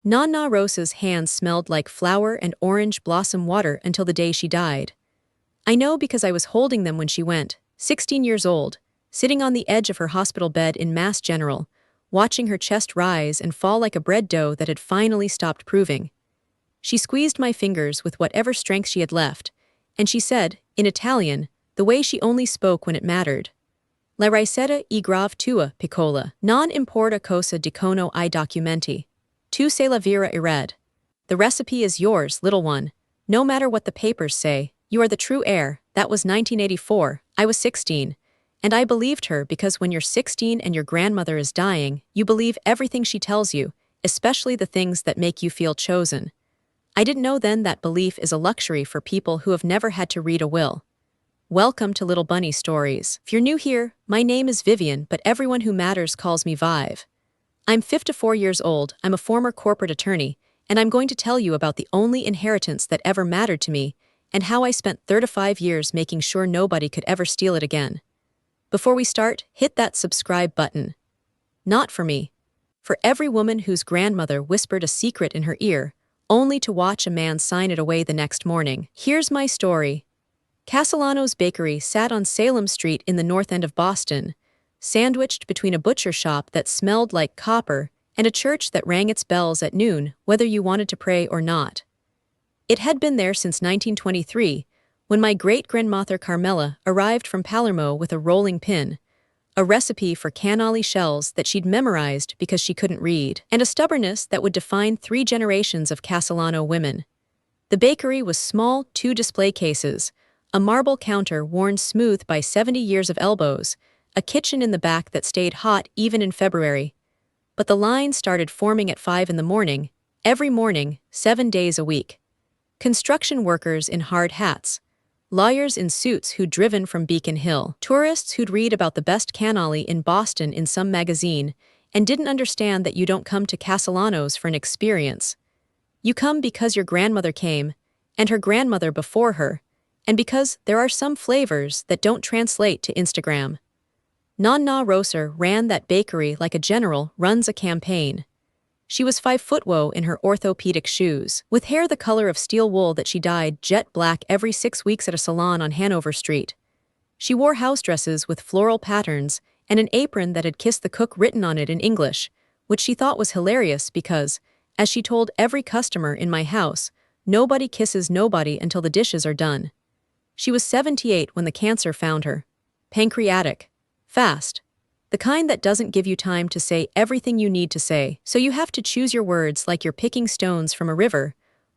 Nonna Rosa's hands smelled like flower and orange blossom water until the day she died. I know because I was holding them when she went, 16 years old, sitting on the edge of her hospital bed in Mass General, watching her chest rise and fall like a bread dough that had finally stopped proving. She squeezed my fingers with whatever strength she had left, and she said, in Italian, the way she only spoke when it mattered. La ricetta è grave tua, piccola, non importa cosa dicono I documenti. Tu sei la vera hered. The recipe is yours, little one. No matter what the papers say, you are the true heir. That was 1984, I was 16. And I believed her because when you're 16 and your grandmother is dying, you believe everything she tells you, especially the things that make you feel chosen. I didn't know then that belief is a luxury for people who have never had to read a will. Welcome to Little Bunny Stories. If you're new here, my name is Vivian, but everyone who matters calls me Vive. I'm 54 years old, I'm a former corporate attorney, and I'm going to tell you about the only inheritance that ever mattered to me, and how I spent 35 years making sure nobody could ever steal it again. Before we start, hit that subscribe button. Not for me. For every woman whose grandmother whispered a secret in her ear, only to watch a man sign it away the next morning. Here's my story. Castellano's Bakery sat on Salem Street in the north end of Boston, sandwiched between a butcher shop that smelled like copper and a church that rang its bells at noon, whether you wanted to pray or not. It had been there since 1923, when my great-grandmother Carmela arrived from Palermo with a rolling pin, a recipe for cannoli shells that she'd memorized because she couldn't read, and a stubbornness that would define 3 generations of Castellano women. The bakery was small, 2 display cases, a marble counter worn smooth by 70 years of elbows, a kitchen in the back that stayed hot even in February. But the lines started forming at 5 in the morning, every morning, 7 days a week. Construction workers in hard hats, lawyers in suits who'd driven from Beacon Hill, tourists who'd read about the best cannoli in Boston in some magazine and didn't understand that you don't come to Castellano's for an experience. You come because your grandmother came, and her grandmother before her, and because there are some flavors that don't translate to Instagram. Nonna Rosa ran that bakery like a general runs a campaign. She was 5'2" in her orthopedic shoes, with hair the color of steel wool that she dyed jet black every 6 weeks at a salon on Hanover Street. She wore house dresses with floral patterns and an apron that had "Kiss the Cook" written on it in English, which she thought was hilarious because, as she told every customer in my house, nobody kisses nobody until the dishes are done. She was 78 when the cancer found her. Pancreatic. Fast. The kind that doesn't give you time to say everything you need to say, so you have to choose your words like you're picking stones from a river.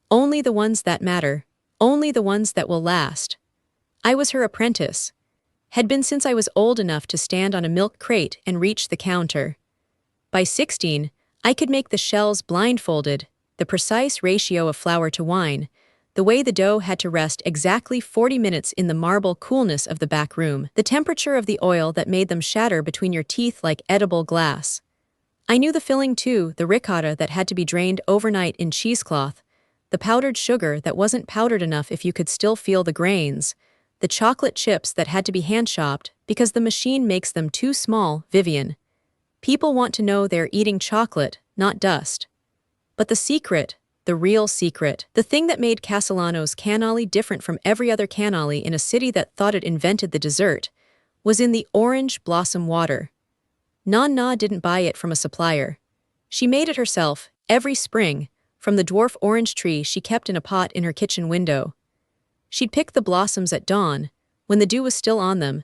Only the ones that matter. Only the ones that will last. I was her apprentice. Had been since I was old enough to stand on a milk crate and reach the counter. By 16, I could make the shells blindfolded, the precise ratio of flour to wine, the way the dough had to rest exactly 40 minutes in the marble coolness of the back room, the temperature of the oil that made them shatter between your teeth like edible glass. I knew the filling too, the ricotta that had to be drained overnight in cheesecloth, the powdered sugar that wasn't powdered enough if you could still feel the grains, the chocolate chips that had to be hand-chopped because the machine makes them too small. Vivian. People want to know they're eating chocolate, not dust. But the secret, the real secret, the thing that made Castellano's cannoli different from every other cannoli in a city that thought it invented the dessert, was in the orange blossom water. Nonna didn't buy it from a supplier. She made it herself, every spring, from the dwarf orange tree she kept in a pot in her kitchen window. She'd pick the blossoms at dawn, when the dew was still on them,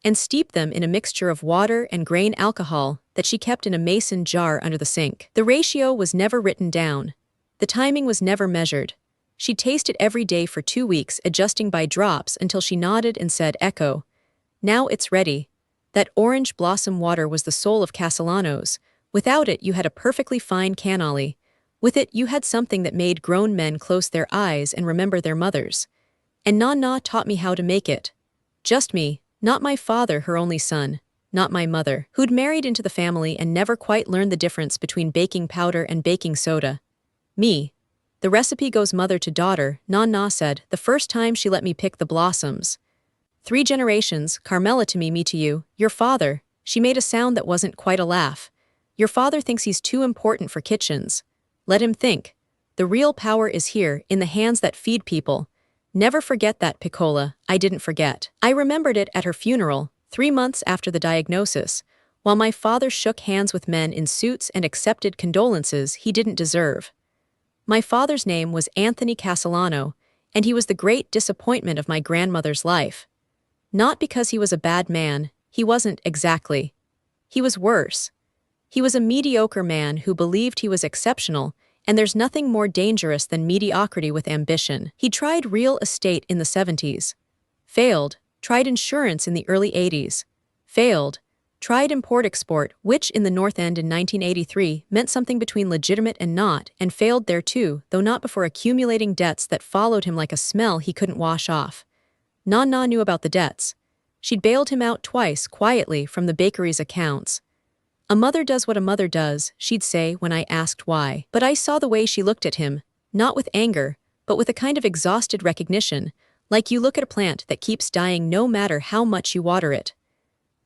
and steep them in a mixture of water and grain alcohol that she kept in a mason jar under the sink. The ratio was never written down. The timing was never measured. She'd taste it every day for 2 weeks, adjusting by drops until she nodded and said, "Echo. Now it's ready." That orange blossom water was the soul of Castellano's. Without it, you had a perfectly fine cannoli. With it, you had something that made grown men close their eyes and remember their mothers. And Nonna taught me how to make it. Just me, not my father, her only son, not my mother, who'd married into the family and never quite learned the difference between baking powder and baking soda. Me. The recipe goes mother to daughter, Nonna said, the first time she let me pick the blossoms. 3 generations, Carmela to me to you, your father. She made a sound that wasn't quite a laugh. Your father thinks he's too important for kitchens. Let him think. The real power is here, in the hands that feed people. Never forget that, Piccola. I didn't forget. I remembered it at her funeral, 3 months after the diagnosis, while my father shook hands with men in suits and accepted condolences he didn't deserve. My father's name was Anthony Castellano, and he was the great disappointment of my grandmother's life. Not because he was a bad man, he wasn't exactly. He was worse. He was a mediocre man who believed he was exceptional, and there's nothing more dangerous than mediocrity with ambition. He tried real estate in the 70s. Failed. Tried insurance in the early 80s. Failed. Tried import-export, which in the North End in 1983 meant something between legitimate and not, and failed there too, though not before accumulating debts that followed him like a smell he couldn't wash off. Nonna knew about the debts. She'd bailed him out twice, quietly, from the bakery's accounts. A mother does what a mother does, she'd say when I asked why. But I saw the way she looked at him, not with anger, but with a kind of exhausted recognition, like you look at a plant that keeps dying no matter how much you water it.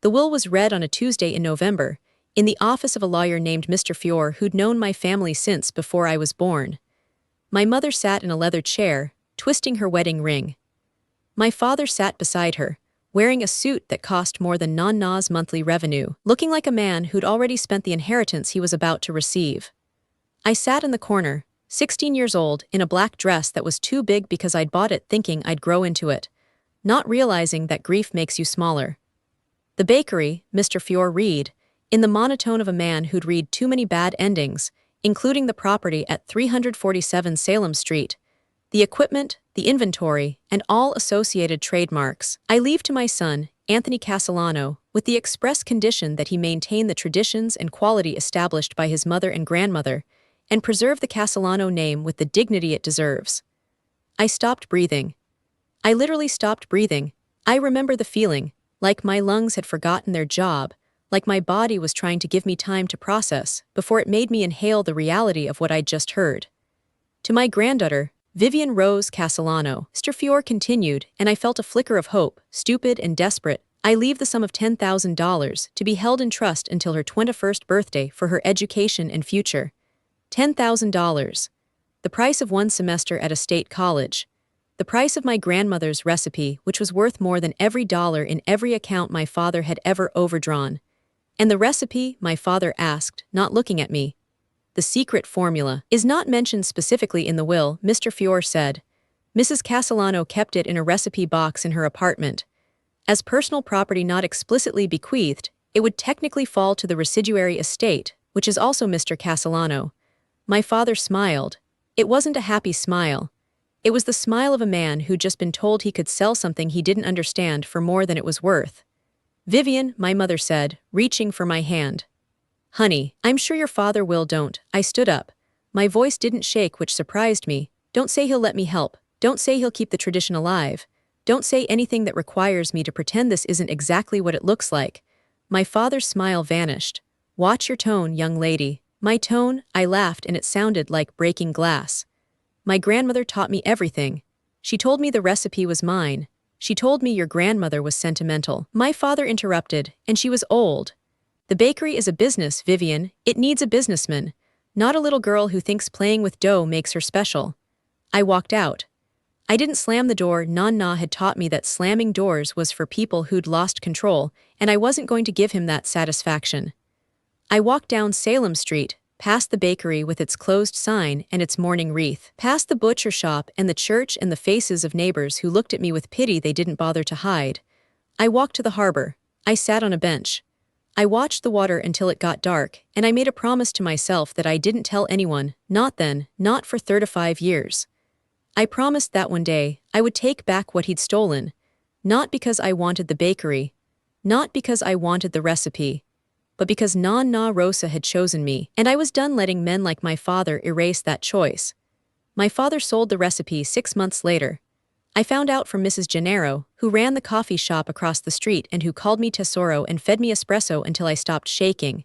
The will was read on a Tuesday in November, in the office of a lawyer named Mr. Fior who'd known my family since before I was born. My mother sat in a leather chair, twisting her wedding ring. My father sat beside her, wearing a suit that cost more than Nonna's monthly revenue, looking like a man who'd already spent the inheritance he was about to receive. I sat in the corner, 16 years old, in a black dress that was too big because I'd bought it thinking I'd grow into it, not realizing that grief makes you smaller. The bakery, Mr. Fior read, in the monotone of a man who'd read too many bad endings, including the property at 347 Salem Street, the equipment, the inventory, and all associated trademarks. I leave to my son, Anthony Castellano, with the express condition that he maintain the traditions and quality established by his mother and grandmother, and preserve the Castellano name with the dignity it deserves. I stopped breathing. I literally stopped breathing. I remember the feeling, like my lungs had forgotten their job, like my body was trying to give me time to process before it made me inhale the reality of what I'd just heard. To my granddaughter, Vivian Rose Castellano, Mr. Fior continued, and I felt a flicker of hope, stupid and desperate. I leave the sum of $10,000 to be held in trust until her 21st birthday for her education and future. $10,000. The price of one semester at a state college. The price of my grandmother's recipe, which was worth more than every dollar in every account my father had ever overdrawn. And the recipe, my father asked, not looking at me. The secret formula is not mentioned specifically in the will, Mr. Fior said. Mrs. Castellano kept it in a recipe box in her apartment. As personal property not explicitly bequeathed, it would technically fall to the residuary estate, which is also Mr. Castellano. My father smiled. It wasn't a happy smile. It was the smile of a man who'd just been told he could sell something he didn't understand for more than it was worth. Vivian, my mother said, reaching for my hand. Honey, I'm sure your father will. Don't. I stood up. My voice didn't shake, which surprised me. Don't say he'll let me help. Don't say he'll keep the tradition alive. Don't say anything that requires me to pretend this isn't exactly what it looks like. My father's smile vanished. Watch your tone, young lady. My tone, I laughed, and it sounded like breaking glass. My grandmother taught me everything. She told me the recipe was mine. She told me your grandmother was sentimental. My father interrupted, and she was old. The bakery is a business, Vivian. It needs a businessman, not a little girl who thinks playing with dough makes her special. I walked out. I didn't slam the door. Nonna had taught me that slamming doors was for people who'd lost control, and I wasn't going to give him that satisfaction. I walked down Salem Street, past the bakery with its closed sign and its mourning wreath, past the butcher shop and the church and the faces of neighbors who looked at me with pity they didn't bother to hide. I walked to the harbor. I sat on a bench. I watched the water until it got dark, and I made a promise to myself that I didn't tell anyone, not then, not for 35 years. I promised that one day I would take back what he'd stolen, not because I wanted the bakery, not because I wanted the recipe, but because Nonna Rosa had chosen me, and I was done letting men like my father erase that choice. My father sold the recipe 6 months later. I found out from Mrs. Gennaro, who ran the coffee shop across the street and who called me tesoro and fed me espresso until I stopped shaking.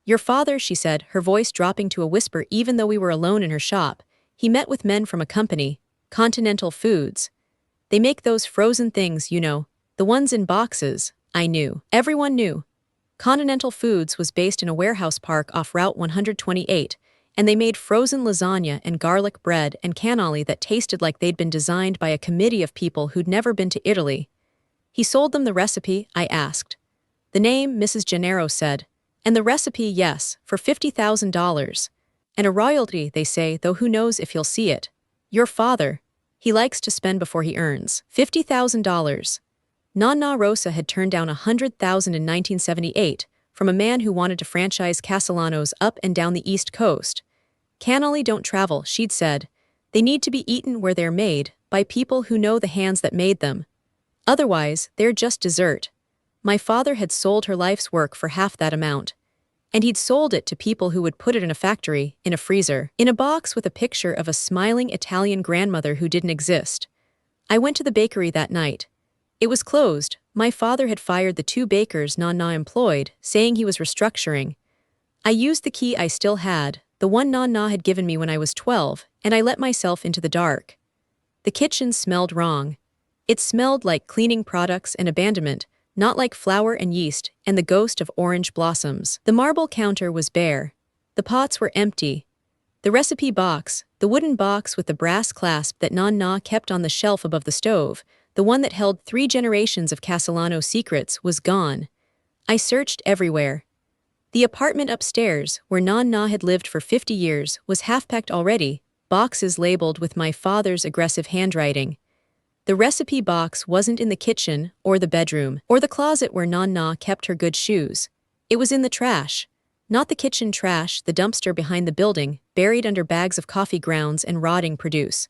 Your father, she said, her voice dropping to a whisper even though we were alone in her shop, he met with men from a company, Continental Foods. They make those frozen things, you know, the ones in boxes. I knew. Everyone knew. Continental Foods was based in a warehouse park off Route 128, and they made frozen lasagna and garlic bread and cannoli that tasted like they'd been designed by a committee of people who'd never been to Italy. He sold them the recipe, I asked. The name, Mrs. Gennaro said. And the recipe, yes, for $50,000. And a royalty, they say, though who knows if he'll see it. Your father. He likes to spend before he earns. $50,000. Nonna Rosa had turned down $100,000 in 1978 from a man who wanted to franchise Castellanos up and down the East Coast. Cannoli don't travel, she'd said. They need to be eaten where they're made, by people who know the hands that made them. Otherwise, they're just dessert. My father had sold her life's work for half that amount. And he'd sold it to people who would put it in a factory, in a freezer, in a box with a picture of a smiling Italian grandmother who didn't exist. I went to the bakery that night. It was closed. My father had fired the 2 bakers Nonna employed, saying he was restructuring. I used the key I still had, the one Nonna had given me when I was 12, and I let myself into the dark. The kitchen smelled wrong. It smelled like cleaning products and abandonment, not like flour and yeast and the ghost of orange blossoms. The marble counter was bare. The pots were empty. The recipe box, the wooden box with the brass clasp that Nonna kept on the shelf above the stove, the one that held 3 generations of Castellano secrets, was gone. I searched everywhere. The apartment upstairs, where Nonna had lived for 50 years, was half-packed already, boxes labeled with my father's aggressive handwriting. The recipe box wasn't in the kitchen, or the bedroom, or the closet where Nonna kept her good shoes. It was in the trash. Not the kitchen trash, the dumpster behind the building, buried under bags of coffee grounds and rotting produce.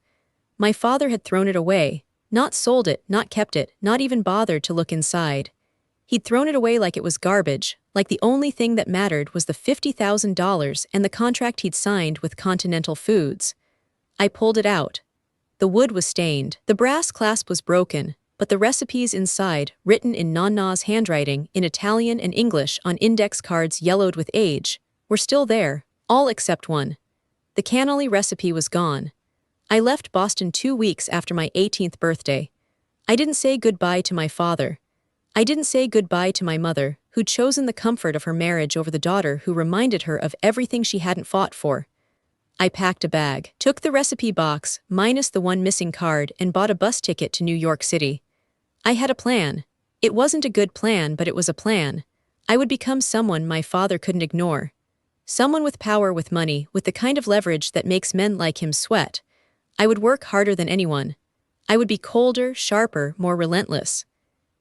My father had thrown it away. Not sold it, not kept it, not even bothered to look inside. He'd thrown it away like it was garbage, like the only thing that mattered was the $50,000 and the contract he'd signed with Continental Foods. I pulled it out. The wood was stained. The brass clasp was broken, but the recipes inside, written in Nonna's handwriting, in Italian and English on index cards yellowed with age, were still there, all except one. The cannoli recipe was gone. I left Boston 2 weeks after my 18th birthday. I didn't say goodbye to my father. I didn't say goodbye to my mother, who'd chosen the comfort of her marriage over the daughter who reminded her of everything she hadn't fought for. I packed a bag, took the recipe box, minus the one missing card, and bought a bus ticket to New York City. I had a plan. It wasn't a good plan, but it was a plan. I would become someone my father couldn't ignore. Someone with power, with money, with the kind of leverage that makes men like him sweat. I would work harder than anyone. I would be colder, sharper, more relentless.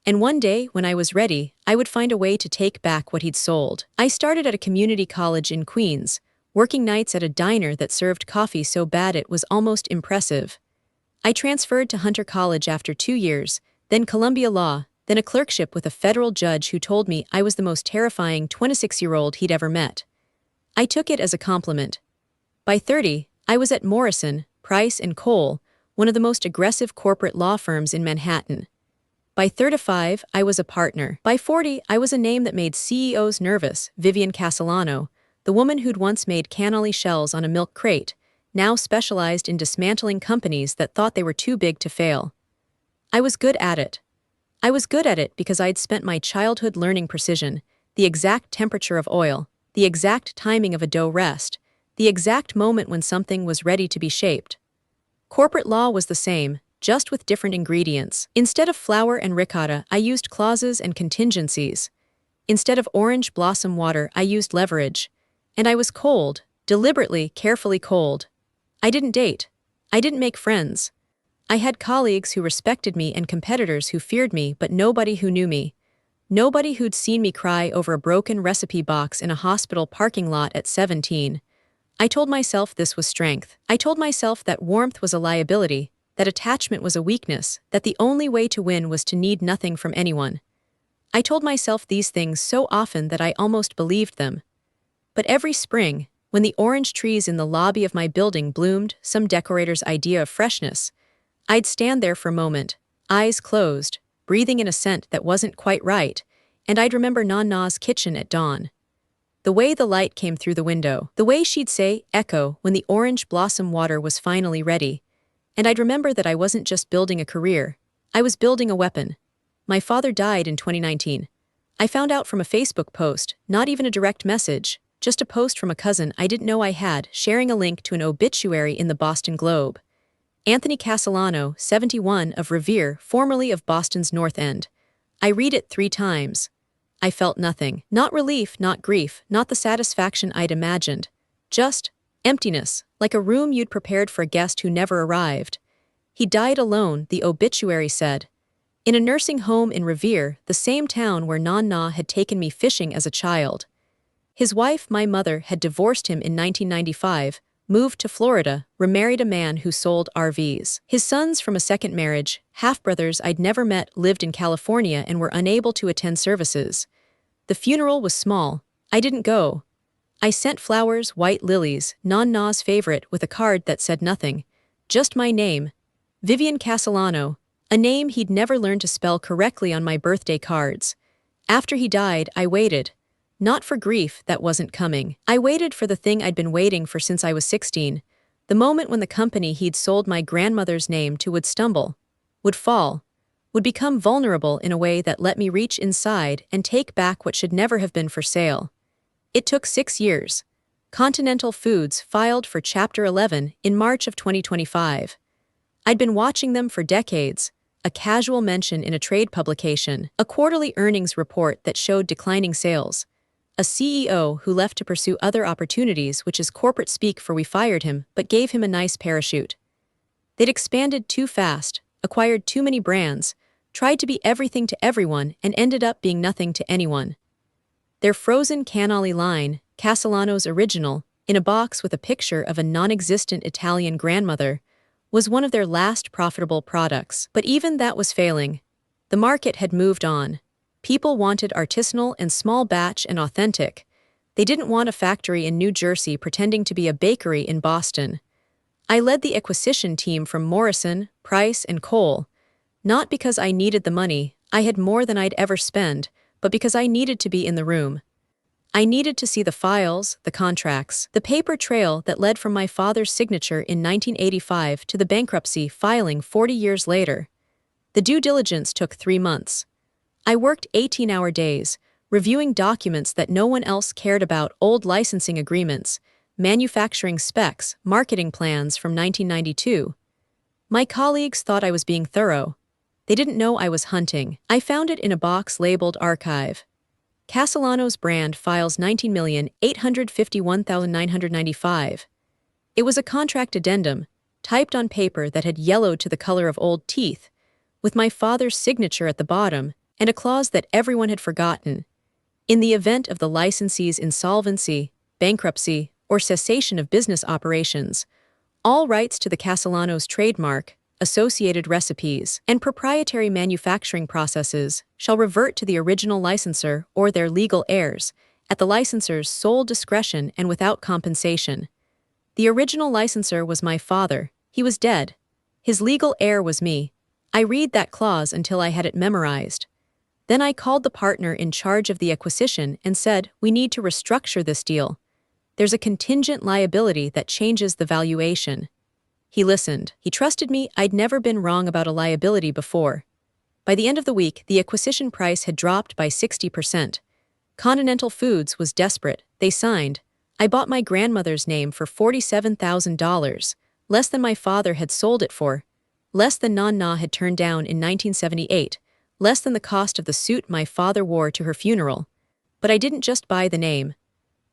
And one day, when I was ready, I would find a way to take back what he'd sold. I started at a community college in Queens, working nights at a diner that served coffee so bad it was almost impressive. I transferred to Hunter College after 2 years, then Columbia Law, then a clerkship with a federal judge who told me I was the most terrifying 26-year-old he'd ever met. I took it as a compliment. By 30, I was at Morrison, Price & Cole, one of the most aggressive corporate law firms in Manhattan. By 35, I was a partner. By 40, I was a name that made CEOs nervous, Vivian Castellano, the woman who'd once made cannoli shells on a milk crate, now specialized in dismantling companies that thought they were too big to fail. I was good at it. I was good at it because I'd spent my childhood learning precision, the exact temperature of oil, the exact timing of a dough rest, the exact moment when something was ready to be shaped. Corporate law was the same, just with different ingredients. Instead of flour and ricotta, I used clauses and contingencies. Instead of orange blossom water, I used leverage. And I was cold, deliberately, carefully cold. I didn't date. I didn't make friends. I had colleagues who respected me and competitors who feared me, but nobody who knew me. Nobody who'd seen me cry over a broken recipe box in a hospital parking lot at 17. I told myself this was strength. I told myself that warmth was a liability, that attachment was a weakness, that the only way to win was to need nothing from anyone. I told myself these things so often that I almost believed them. But every spring, when the orange trees in the lobby of my building bloomed, some decorator's idea of freshness, I'd stand there for a moment, eyes closed, breathing in a scent that wasn't quite right, and I'd remember Nonna's kitchen at dawn. The way the light came through the window, the way she'd say, "Echo," when the orange blossom water was finally ready. And I'd remember that I wasn't just building a career, I was building a weapon. My father died in 2019. I found out from a Facebook post, not even a direct message. just a post from a cousin I didn't know I had, sharing a link to an obituary in the Boston Globe. Anthony Castellano, 71, of Revere, formerly of Boston's North End. I read it 3 times. I felt nothing. Not relief, not grief, not the satisfaction I'd imagined. Just emptiness, like a room you'd prepared for a guest who never arrived. He died alone, the obituary said. In a nursing home in Revere, the same town where Nonna had taken me fishing as a child. His wife, my mother, had divorced him in 1995, moved to Florida, remarried a man who sold RVs. His sons from a second marriage, half-brothers I'd never met, lived in California and were unable to attend services. The funeral was small. I didn't go. I sent flowers, white lilies, Nonna's favorite, with a card that said nothing. Just my name. Vivian Castellano, a name he'd never learned to spell correctly on my birthday cards. After he died, I waited. Not for grief that wasn't coming. I waited for the thing I'd been waiting for since I was 16, the moment when the company he'd sold my grandmother's name to would stumble, would fall, would become vulnerable in a way that let me reach inside and take back what should never have been for sale. It took 6 years. Continental Foods filed for Chapter 11 in March of 2025. I'd been watching them for decades, a casual mention in a trade publication, a quarterly earnings report that showed declining sales, a CEO who left to pursue other opportunities, which is corporate speak for we fired him, but gave him a nice parachute. They'd expanded too fast, acquired too many brands, tried to be everything to everyone, and ended up being nothing to anyone. Their frozen cannoli line, Castellano's original, in a box with a picture of a non-existent Italian grandmother, was one of their last profitable products. But even that was failing. The market had moved on. People wanted artisanal and small batch and authentic. They didn't want a factory in New Jersey pretending to be a bakery in Boston. I led the acquisition team from Morrison, Price, and Cole. Not because I needed the money, I had more than I'd ever spend, but because I needed to be in the room. I needed to see the files, the contracts, the paper trail that led from my father's signature in 1985 to the bankruptcy filing 40 years later. The due diligence took 3 months. I worked 18-hour days, reviewing documents that no one else cared about, old licensing agreements, manufacturing specs, marketing plans from 1992. My colleagues thought I was being thorough. They didn't know I was hunting. I found it in a box labeled Archive. Castellano's brand files $19,851,995. It was a contract addendum, typed on paper that had yellowed to the color of old teeth, with my father's signature at the bottom, and a clause that everyone had forgotten. In the event of the licensee's insolvency, bankruptcy, or cessation of business operations, all rights to the Castellano's trademark, associated recipes, and proprietary manufacturing processes shall revert to the original licensor or their legal heirs, at the licensor's sole discretion and without compensation. The original licensor was my father. He was dead. His legal heir was me. I read that clause until I had it memorized. Then I called the partner in charge of the acquisition and said, "We need to restructure this deal. There's a contingent liability that changes the valuation." He listened. He trusted me. I'd never been wrong about a liability before. By the end of the week, the acquisition price had dropped by 60%. Continental Foods was desperate. They signed. I bought my grandmother's name for $47,000, less than my father had sold it for, less than Nonna had turned down in 1978, less than the cost of the suit my father wore to her funeral. But I didn't just buy the name.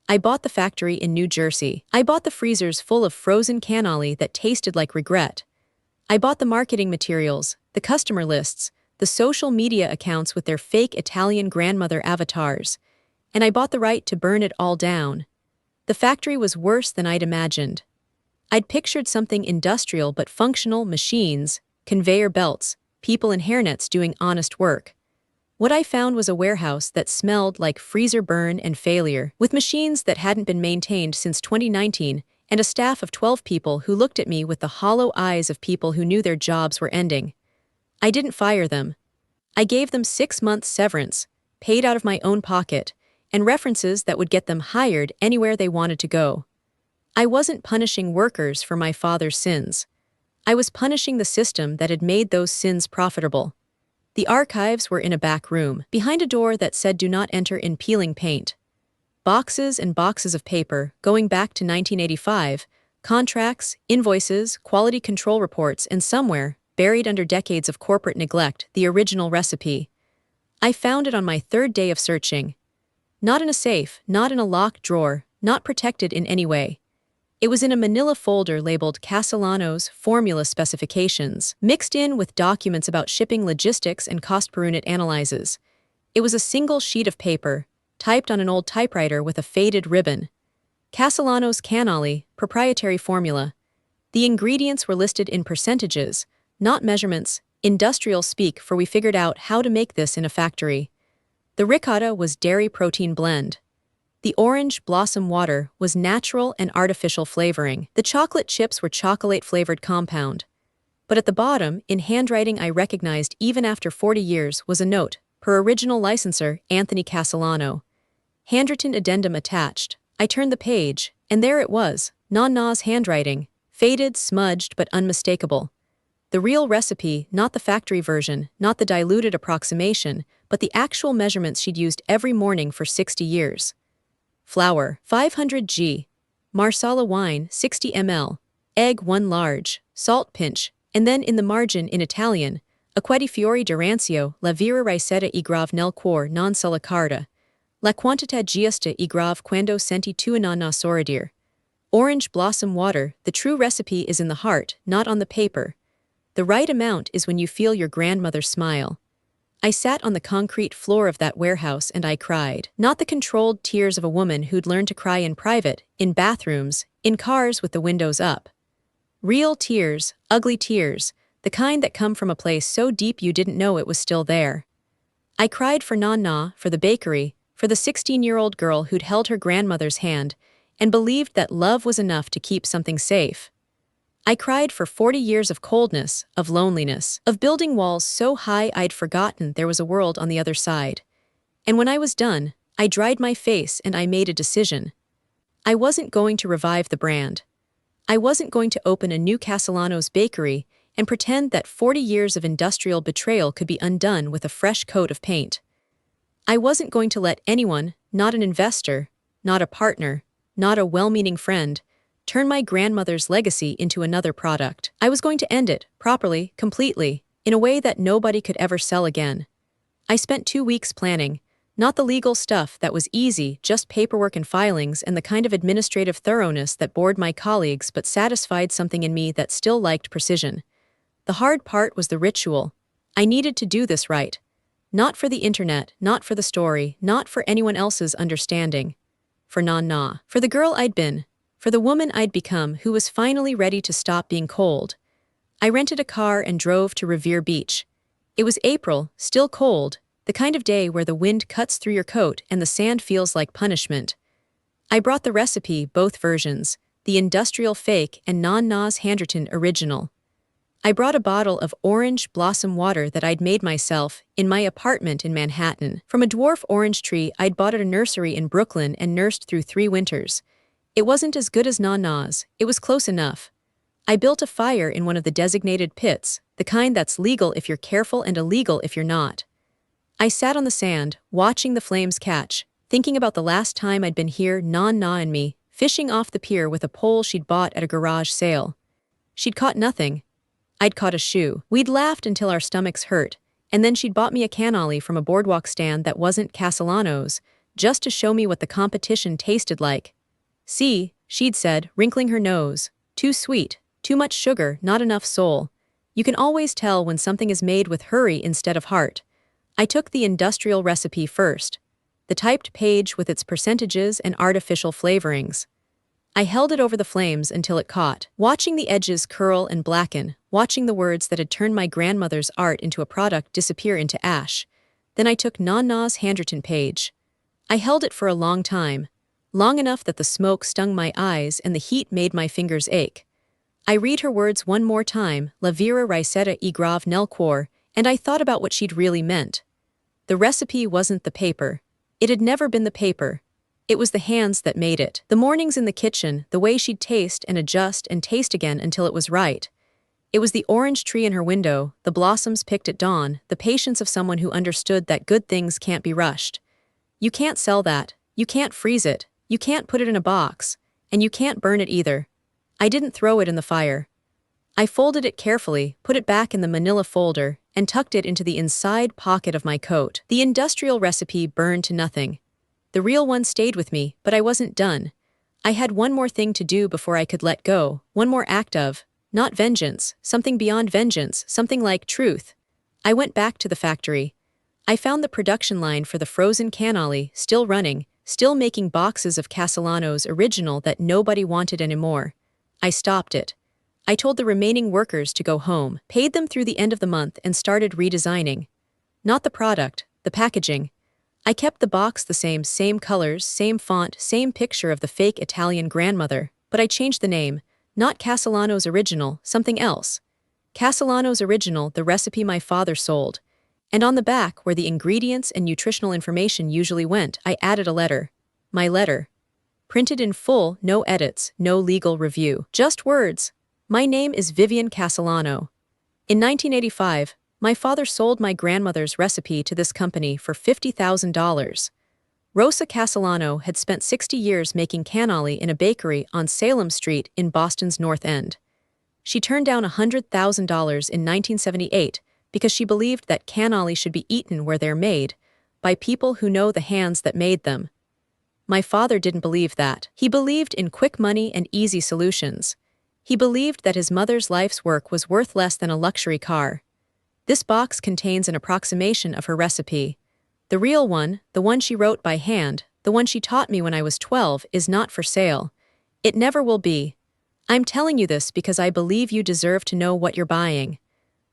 I bought the factory in New Jersey. I bought the freezers full of frozen cannoli that tasted like regret. I bought the marketing materials, the customer lists, the social media accounts with their fake Italian grandmother avatars, and I bought the right to burn it all down. The factory was worse than I'd imagined. I'd pictured something industrial but functional: machines, conveyor belts, people in hairnets doing honest work. What I found was a warehouse that smelled like freezer burn and failure, with machines that hadn't been maintained since 2019, and a staff of 12 people who looked at me with the hollow eyes of people who knew their jobs were ending. I didn't fire them. I gave them 6 months severance, paid out of my own pocket, and references that would get them hired anywhere they wanted to go. I wasn't punishing workers for my father's sins. I was punishing the system that had made those sins profitable. The archives were in a back room, behind a door that said "Do not enter" in peeling paint. boxes and boxes of paper, going back to 1985, contracts, invoices, quality control reports, and somewhere, buried under decades of corporate neglect, the original recipe. I found it on my third day of searching. Not in a safe, not in a locked drawer, not protected in any way. It was in a manila folder labeled Castellano's Formula Specifications, mixed in with documents about shipping logistics and cost per unit analyses. It was a single sheet of paper, typed on an old typewriter with a faded ribbon. Castellano's cannoli, proprietary formula. The ingredients were listed in percentages, not measurements, industrial speak, for we figured out how to make this in a factory. The ricotta was dairy protein blend. The orange blossom water was natural and artificial flavoring. The chocolate chips were chocolate-flavored compound. But at the bottom, in handwriting I recognized even after 40 years, was a note, per original licensor, Anthony Castellano. Handwritten addendum attached. I turned the page, and there it was, Nonna's handwriting, faded, smudged, but unmistakable. The real recipe, not the factory version, not the diluted approximation, but the actual measurements she'd used every morning for 60 years. Flour, 500 g. Marsala wine, 60 ml. Egg, 1 large. Salt pinch. And then in the margin in Italian, Acquedi fiori d'Arancio, la vera ricetta e grave nel cuore non se la carta. La quantità giusta e grave quando senti tua nonna sorridere. Orange blossom water, the true recipe is in the heart, not on the paper. The right amount is when you feel your grandmother smile. I sat on the concrete floor of that warehouse and I cried. Not the controlled tears of a woman who'd learned to cry in private, in bathrooms, in cars with the windows up. Real tears, ugly tears, the kind that come from a place so deep you didn't know it was still there. I cried for Nonna, for the bakery, for the 16-year-old girl who'd held her grandmother's hand and believed that love was enough to keep something safe. I cried for 40 years of coldness, of loneliness, of building walls so high I'd forgotten there was a world on the other side. And when I was done, I dried my face and I made a decision. I wasn't going to revive the brand. I wasn't going to open a new Castellano's bakery and pretend that 40 years of industrial betrayal could be undone with a fresh coat of paint. I wasn't going to let anyone, not an investor, not a partner, not a well-meaning friend, turn my grandmother's legacy into another product. I was going to end it, properly, completely, in a way that nobody could ever sell again. I spent 2 weeks planning, not the legal stuff that was easy, just paperwork and filings and the kind of administrative thoroughness that bored my colleagues but satisfied something in me that still liked precision. The hard part was the ritual. I needed to do this right. Not for the internet, not for the story, not for anyone else's understanding. For Nonna. For the girl I'd been. For the woman I'd become who was finally ready to stop being cold. I rented a car and drove to Revere Beach. It was April, still cold, the kind of day where the wind cuts through your coat and the sand feels like punishment. I brought the recipe, both versions, the industrial fake and Nonna's handwritten original. I brought a bottle of orange blossom water that I'd made myself in my apartment in Manhattan. From a dwarf orange tree I'd bought at a nursery in Brooklyn and nursed through 3 winters. It wasn't as good as Nonna's, it was close enough. I built a fire in one of the designated pits, the kind that's legal if you're careful and illegal if you're not. I sat on the sand, watching the flames catch, thinking about the last time I'd been here, Nonna and me, fishing off the pier with a pole she'd bought at a garage sale. She'd caught nothing. I'd caught a shoe. We'd laughed until our stomachs hurt, and then she'd bought me a cannoli from a boardwalk stand that wasn't Castellano's, just to show me what the competition tasted like. See, she'd said, wrinkling her nose, too sweet, too much sugar, not enough soul. You can always tell when something is made with hurry instead of heart. I took the industrial recipe first, the typed page with its percentages and artificial flavorings. I held it over the flames until it caught, watching the edges curl and blacken, watching the words that had turned my grandmother's art into a product disappear into ash. Then I took Nonna's handwritten page. I held it for a long time. Long enough that the smoke stung my eyes and the heat made my fingers ache. I read her words one more time, la vera ricetta e grave nel cuore, and I thought about what she'd really meant. The recipe wasn't the paper. It had never been the paper. It was the hands that made it. The mornings in the kitchen, the way she'd taste and adjust and taste again until it was right. It was the orange tree in her window, the blossoms picked at dawn, the patience of someone who understood that good things can't be rushed. You can't sell that. You can't freeze it, you can't put it in a box, and you can't burn it either. I didn't throw it in the fire. I folded it carefully, put it back in the manila folder, and tucked it into the inside pocket of my coat. The industrial recipe burned to nothing. The real one stayed with me, but I wasn't done. I had one more thing to do before I could let go, one more act of, not vengeance, something beyond vengeance, something like truth. I went back to the factory. I found the production line for the frozen cannoli still running, still making boxes of Castellano's original that nobody wanted anymore. I stopped it. I told the remaining workers to go home, paid them through the end of the month, and started redesigning. Not the product, the packaging. I kept the box the same colors, same font, same picture of the fake Italian grandmother, but I changed the name, not Castellano's original, something else. Castellano's original, the recipe my father sold. And on the back, where the ingredients and nutritional information usually went, I added a letter. My letter. Printed in full, no edits, no legal review. Just words. My name is Vivian Castellano. In 1985, my father sold my grandmother's recipe to this company for $50,000. Rosa Castellano had spent 60 years making cannoli in a bakery on Salem Street in Boston's North End. She turned down $100,000 in 1978 because she believed that cannoli should be eaten where they're made, by people who know the hands that made them. My father didn't believe that. He believed in quick money and easy solutions. He believed that his mother's life's work was worth less than a luxury car. This box contains an approximation of her recipe. The real one, the one she wrote by hand, the one she taught me when I was 12, is not for sale. It never will be. I'm telling you this because I believe you deserve to know what you're buying.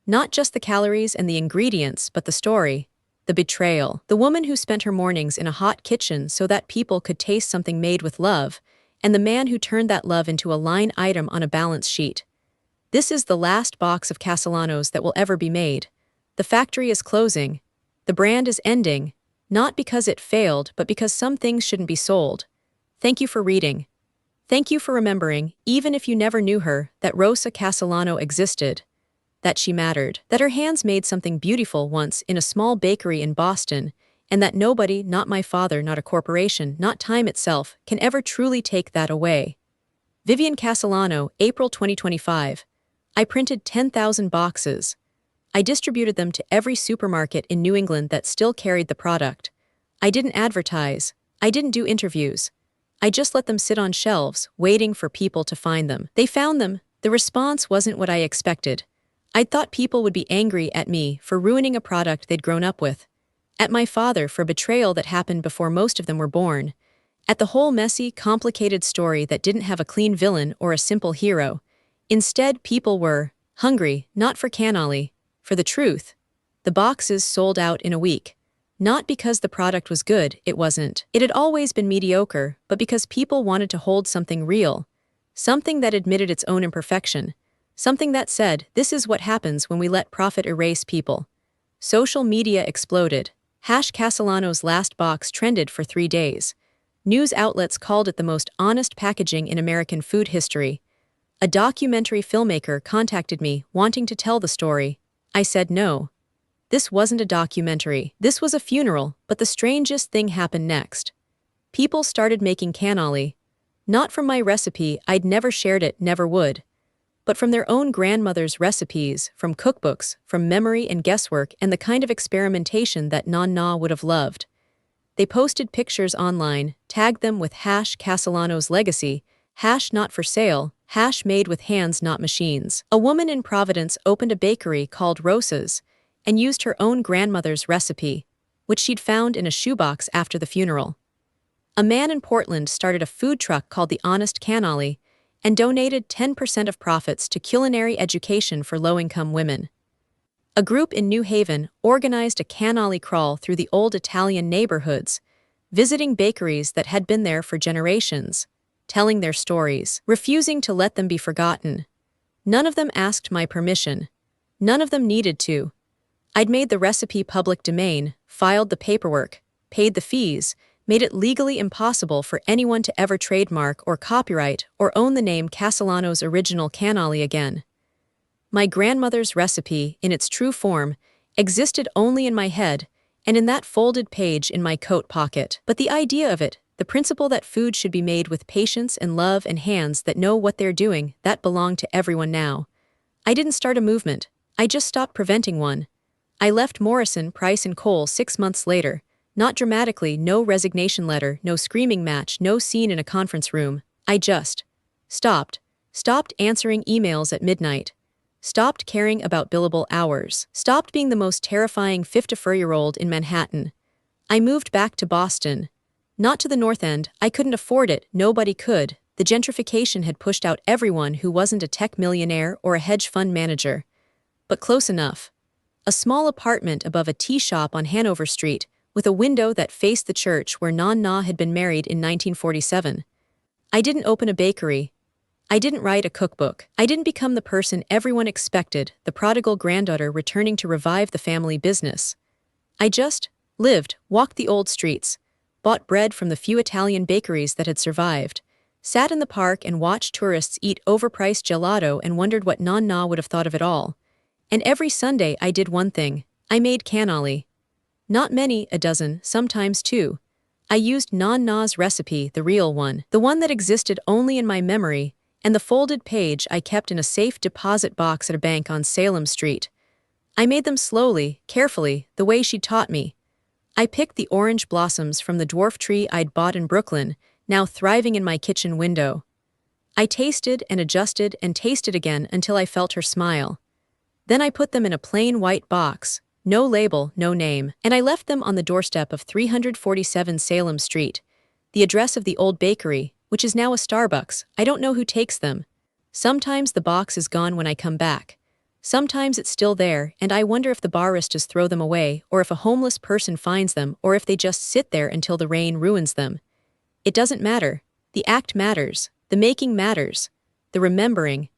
Not just the calories and the ingredients, but the story. The betrayal. The woman who spent her mornings in a hot kitchen so that people could taste something made with love, and the man who turned that love into a line item on a balance sheet. This is the last box of Castellanos that will ever be made. The factory is closing. The brand is ending, not because it failed, but because some things shouldn't be sold. Thank you for reading. Thank you for remembering, even if you never knew her, that Rosa Castellano existed. That she mattered. That her hands made something beautiful once in a small bakery in Boston, and that nobody, not my father, not a corporation, not time itself, can ever truly take that away. Vivian Castellano, April 2025. I printed 10,000 boxes. I distributed them to every supermarket in New England that still carried the product. I didn't advertise. I didn't do interviews. I just let them sit on shelves, waiting for people to find them. They found them. The response wasn't what I expected. I'd thought people would be angry at me for ruining a product they'd grown up with. At my father for betrayal that happened before most of them were born. At the whole messy, complicated story that didn't have a clean villain or a simple hero. Instead, people were hungry, not for cannoli, for the truth. The boxes sold out in a week. Not because the product was good, it wasn't. It had always been mediocre, but because people wanted to hold something real. Something that admitted its own imperfection. Something that said, this is what happens when we let profit erase people. Social media exploded. Castellano's last box trended for 3 days. News outlets called it the most honest packaging in American food history. A documentary filmmaker contacted me, wanting to tell the story. I said no. This wasn't a documentary. This was a funeral, but the strangest thing happened next. People started making cannoli. Not from my recipe, I'd never shared it, never would. But from their own grandmother's recipes, from cookbooks, from memory and guesswork, and the kind of experimentation that Nonna would have loved. They posted pictures online, tagged them with #Castellano's legacy, #not for sale, #made with hands not machines. A woman in Providence opened a bakery called Rosa's, and used her own grandmother's recipe, which she'd found in a shoebox after the funeral. A man in Portland started a food truck called the Honest Cannoli, and donated 10% of profits to culinary education for low-income women. A group in New Haven organized a cannoli crawl through the old Italian neighborhoods, visiting bakeries that had been there for generations, telling their stories, refusing to let them be forgotten. None of them asked my permission. None of them needed to. I'd made the recipe public domain, filed the paperwork, paid the fees, made it legally impossible for anyone to ever trademark or copyright or own the name Castellano's original cannoli again. My grandmother's recipe, in its true form, existed only in my head and in that folded page in my coat pocket. But the idea of it, The principle that food should be made with patience and love and hands that know what they're doing, that belonged to everyone now. I didn't start a movement. I just stopped preventing one. I left Morrison, Price & Cole 6 months later. Not dramatically, no resignation letter, no screaming match, no scene in a conference room. I just stopped. Stopped answering emails at midnight. Stopped caring about billable hours. Stopped being the most terrifying 54-year-old in Manhattan. I moved back to Boston. Not to the North End, I couldn't afford it, nobody could. The gentrification had pushed out everyone who wasn't a tech millionaire or a hedge fund manager. But close enough. A small apartment above a tea shop on Hanover Street, with a window that faced the church where Nonna had been married in 1947. I didn't open a bakery. I didn't write a cookbook. I didn't become the person everyone expected, the prodigal granddaughter returning to revive the family business. I just lived, walked the old streets, bought bread from the few Italian bakeries that had survived, sat in the park and watched tourists eat overpriced gelato and wondered what Nonna would have thought of it all. And every Sunday I did one thing. I made cannoli. Not many, a dozen, sometimes two. I used Nonna's recipe, the real one, the one that existed only in my memory, and the folded page I kept in a safe deposit box at a bank on Salem Street. I made them slowly, carefully, the way she'd taught me. I picked the orange blossoms from the dwarf tree I'd bought in Brooklyn, now thriving in my kitchen window. I tasted and adjusted and tasted again until I felt her smile. Then I put them in a plain white box, no label, no name, and I left them on the doorstep of 347 Salem Street, the address of the old bakery, which is now a Starbucks. I don't know who takes them. Sometimes the box is gone when I come back. Sometimes it's still there, and I wonder if the baristas throw them away, or if a homeless person finds them, or if they just sit there until the rain ruins them. It doesn't matter. The act matters. The making matters. The remembering.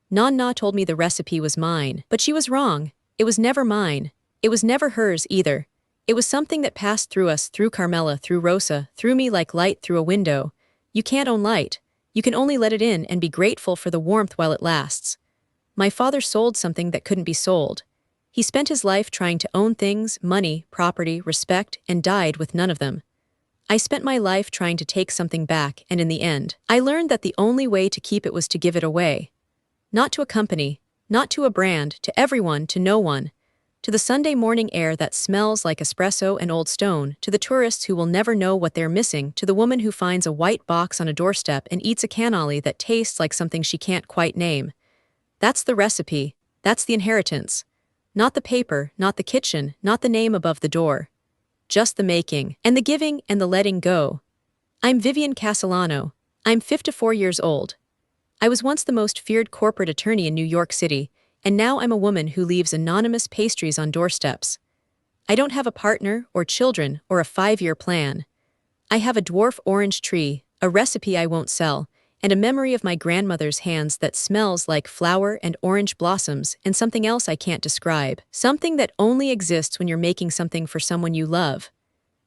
Nonna told me the recipe was mine, but she was wrong. It was never mine. It was never hers either. It was something that passed through us, through Carmela, through Rosa, through me like light through a window. You can't own light. You can only let it in and be grateful for the warmth while it lasts. My father sold something that couldn't be sold. He spent his life trying to own things, money, property, respect, and died with none of them. I spent my life trying to take something back, and in the end, I learned that the only way to keep it was to give it away. Not to a company, not to a brand, to everyone, to no one. To the Sunday morning air that smells like espresso and old stone, to the tourists who will never know what they're missing, to the woman who finds a white box on a doorstep and eats a cannoli that tastes like something she can't quite name. That's the recipe. That's the inheritance. Not the paper, not the kitchen, not the name above the door. Just the making, and the giving, and the letting go. I'm Vivian Castellano. I'm 54 years old. I was once the most feared corporate attorney in New York City, and now I'm a woman who leaves anonymous pastries on doorsteps. I don't have a partner, or children, or a 5-year plan. I have a dwarf orange tree, a recipe I won't sell, and a memory of my grandmother's hands that smells like flower and orange blossoms, and something else I can't describe. Something that only exists when you're making something for someone you love.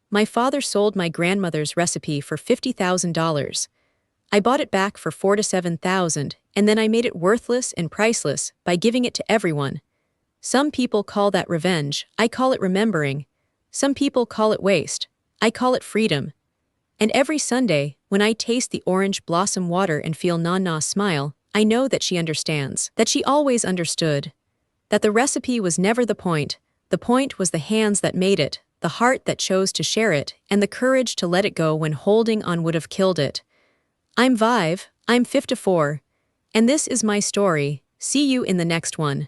My father sold my grandmother's recipe for $50,000. I bought it back for $4,000 to $7,000, and then I made it worthless and priceless by giving it to everyone. Some people call that revenge. I call it remembering. Some people call it waste. I call it freedom. And every Sunday, when I taste the orange blossom water and feel Nonna smile, I know that she understands, that she always understood, that the recipe was never the point was the hands that made it, the heart that chose to share it, and the courage to let it go when holding on would have killed it. I'm Vive, I'm 54, and this is my story. See you in the next one.